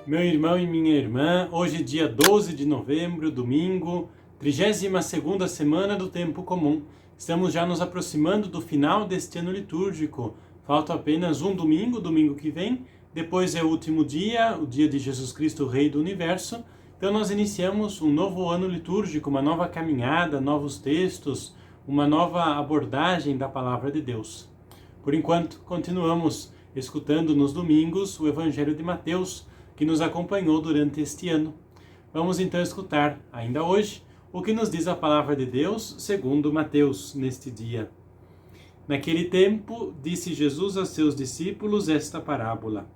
Meu irmão e minha irmã, hoje dia 12 de novembro, domingo, 32ª semana do Tempo Comum. Estamos já nos aproximando do final deste ano litúrgico. Falta apenas um domingo, domingo que vem. Depois é o último dia, o dia de Jesus Cristo, Rei do Universo. Então nós iniciamos um novo ano litúrgico, uma nova caminhada, novos textos, uma nova abordagem da Palavra de Deus. Por enquanto, continuamos escutando nos domingos o Evangelho de Mateus, que nos acompanhou durante este ano. Vamos então escutar, ainda hoje, o que nos diz a Palavra de Deus segundo Mateus neste dia. Naquele tempo, disse Jesus a seus discípulos esta parábola.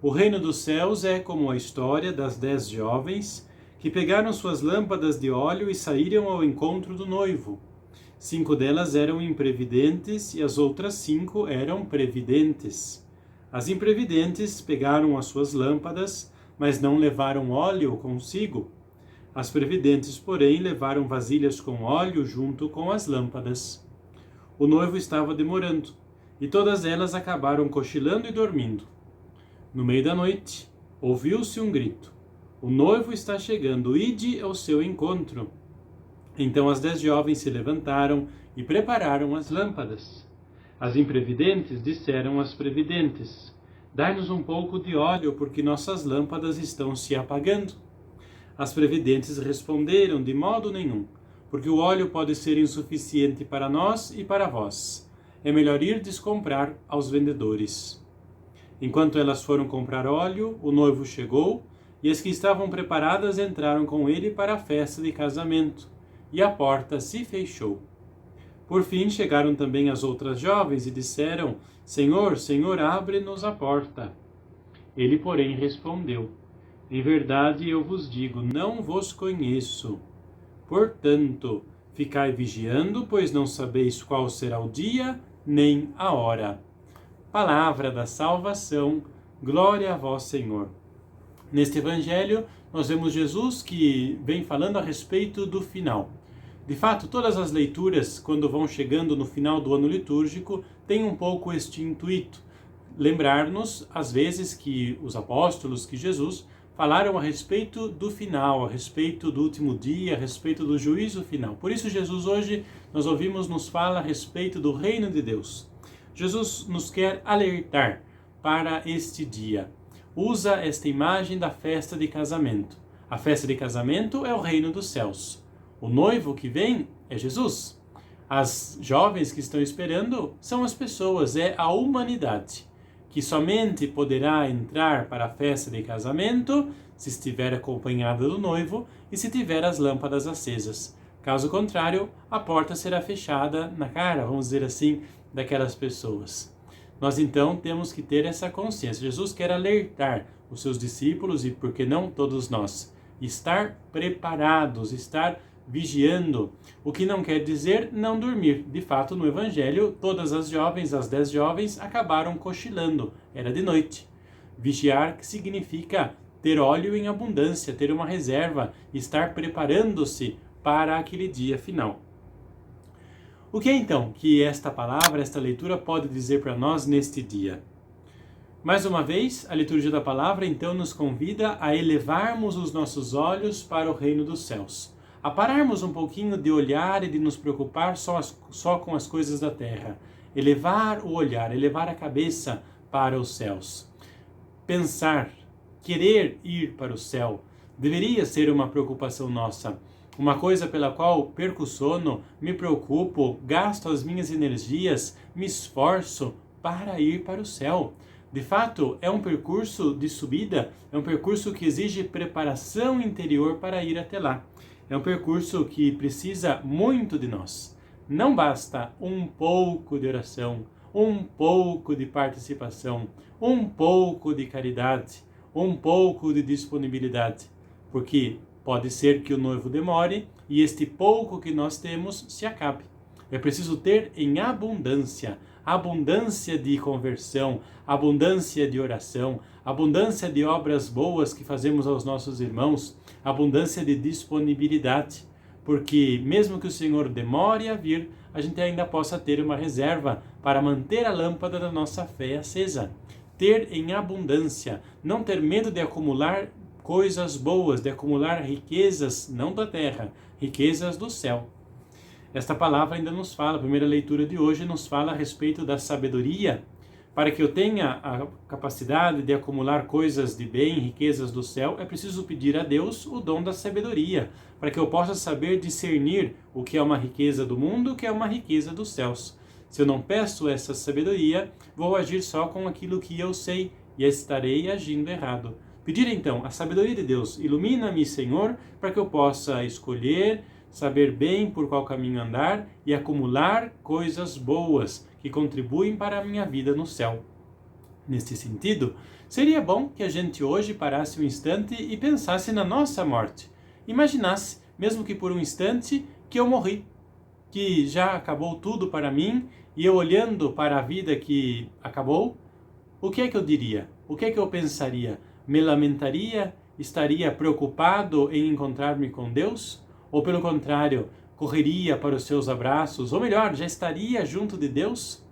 O reino dos céus é como a história das 10 jovens que pegaram suas lâmpadas de óleo e saíram ao encontro do noivo. 5 delas eram imprevidentes e as outras 5 eram previdentes. As imprevidentes pegaram as suas lâmpadas, mas não levaram óleo consigo. As previdentes, porém, levaram vasilhas com óleo junto com as lâmpadas. O noivo estava demorando, e todas elas acabaram cochilando e dormindo. No meio da noite, ouviu-se um grito. O noivo está chegando, ide ao seu encontro. Então as 10 jovens se levantaram e prepararam as lâmpadas. As imprevidentes disseram às previdentes: dai-nos um pouco de óleo, porque nossas lâmpadas estão se apagando. As previdentes responderam: de modo nenhum, porque o óleo pode ser insuficiente para nós e para vós. É melhor irdes comprar aos vendedores. Enquanto elas foram comprar óleo, o noivo chegou, e as que estavam preparadas entraram com ele para a festa de casamento, e a porta se fechou. Por fim chegaram também as outras jovens e disseram: Senhor, Senhor, abre-nos a porta. Ele, porém, respondeu: em verdade eu vos digo, não vos conheço. Portanto, ficai vigiando, pois não sabeis qual será o dia, nem a hora. Palavra da salvação, glória a vós, Senhor. Neste evangelho, nós vemos Jesus que vem falando a respeito do final. De fato, todas as leituras, quando vão chegando no final do ano litúrgico, têm um pouco este intuito. Lembrar-nos, às vezes, que os apóstolos, que Jesus, falaram a respeito do final, a respeito do último dia, a respeito do juízo final. Por isso, Jesus hoje, nós ouvimos, nos fala a respeito do reino de Deus. Jesus nos quer alertar para este dia. Usa esta imagem da festa de casamento. A festa de casamento é o reino dos céus. O noivo que vem é Jesus. As jovens que estão esperando são as pessoas, é a humanidade, que somente poderá entrar para a festa de casamento se estiver acompanhada do noivo e se tiver as lâmpadas acesas. Caso contrário, a porta será fechada na cara, vamos dizer assim, daquelas pessoas. Nós então temos que ter essa consciência. Jesus quer alertar os seus discípulos e, por que não, todos nós, estar preparados, estar vigiando, o que não quer dizer não dormir. De fato, no Evangelho, todas as jovens, as 10 jovens, acabaram cochilando. Era de noite. Vigiar, que significa ter óleo em abundância, ter uma reserva, estar preparando-se para aquele dia final. O que é então que esta palavra, esta leitura pode dizer para nós neste dia? Mais uma vez, a liturgia da palavra então nos convida a elevarmos os nossos olhos para o reino dos céus. A pararmos um pouquinho de olhar e de nos preocupar só com as coisas da terra. Elevar o olhar, elevar a cabeça para os céus. Pensar, querer ir para o céu, deveria ser uma preocupação nossa. Uma coisa pela qual perco o sono, me preocupo, gasto as minhas energias, me esforço para ir para o céu. De fato, é um percurso de subida, é um percurso que exige preparação interior para ir até lá. É um percurso que precisa muito de nós. Não basta um pouco de oração, um pouco de participação, um pouco de caridade, um pouco de disponibilidade, porque pode ser que o noivo demore e este pouco que nós temos se acabe. É preciso ter em abundância, abundância de conversão, abundância de oração, abundância de obras boas que fazemos aos nossos irmãos, abundância de disponibilidade, porque mesmo que o Senhor demore a vir, a gente ainda possa ter uma reserva para manter a lâmpada da nossa fé acesa. ter em abundância, não ter medo de acumular coisas boas, de acumular riquezas, não da terra, riquezas do céu. Esta palavra ainda nos fala, a primeira leitura de hoje nos fala a respeito da sabedoria. Para que eu tenha a capacidade de acumular coisas de bem, riquezas do céu, é preciso pedir a Deus o dom da sabedoria, para que eu possa saber discernir o que é uma riqueza do mundo e o que é uma riqueza dos céus. Se eu não peço essa sabedoria, vou agir só com aquilo que eu sei e estarei agindo errado. Pedir então a sabedoria de Deus, ilumina-me, Senhor, para que eu possa escolher, saber bem por qual caminho andar e acumular coisas boas que contribuem para a minha vida no céu. Neste sentido, seria bom que a gente hoje parasse um instante e pensasse na nossa morte. Imaginasse, mesmo que por um instante, que eu morri, que já acabou tudo para mim e eu olhando para a vida que acabou, o que é que eu diria? O que é que eu pensaria? Me lamentaria? Estaria preocupado em encontrar-me com Deus? Ou pelo contrário, correria para os seus abraços? Ou melhor, já estaria junto de Deus?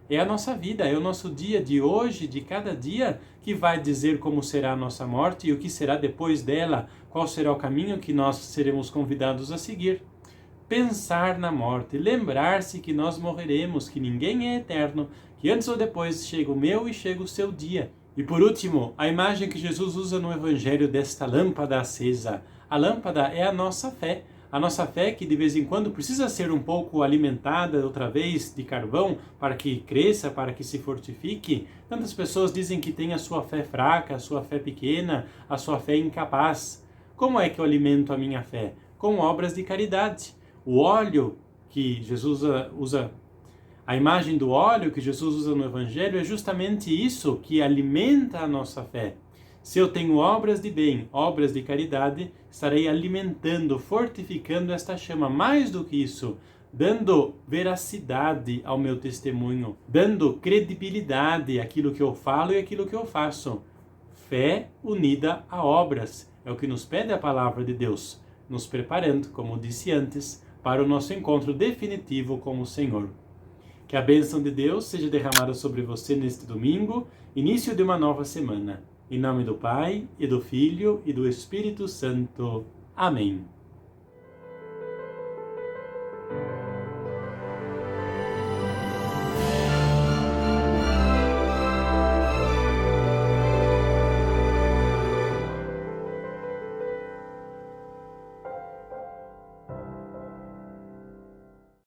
É a nossa vida, é o nosso dia de hoje, de cada dia, que vai dizer como será a nossa morte e o que será depois dela, qual será o caminho que nós seremos convidados a seguir. Pensar na morte, lembrar-se que nós morreremos, que ninguém é eterno, que antes ou depois chega o meu e chega o seu dia. E por último, a imagem que Jesus usa no Evangelho desta lâmpada acesa. A lâmpada é a nossa fé que de vez em quando precisa ser um pouco alimentada outra vez de carvão para que cresça, para que se fortifique. Tantas pessoas dizem que tem a sua fé fraca, a sua fé pequena, a sua fé incapaz. Como é que eu alimento a minha fé? Com obras de caridade. O óleo que Jesus usa, a imagem do óleo que Jesus usa no Evangelho é justamente isso que alimenta a nossa fé. Se eu tenho obras de bem, obras de caridade, estarei alimentando, fortificando esta chama. Mais do que isso, dando veracidade ao meu testemunho, dando credibilidade àquilo que eu falo e àquilo que eu faço. Fé unida a obras. É o que nos pede a palavra de Deus, nos preparando, como disse antes, para o nosso encontro definitivo com o Senhor. Que a bênção de Deus seja derramada sobre você neste domingo, início de uma nova semana. Em nome do Pai, e do Filho, e do Espírito Santo. Amém.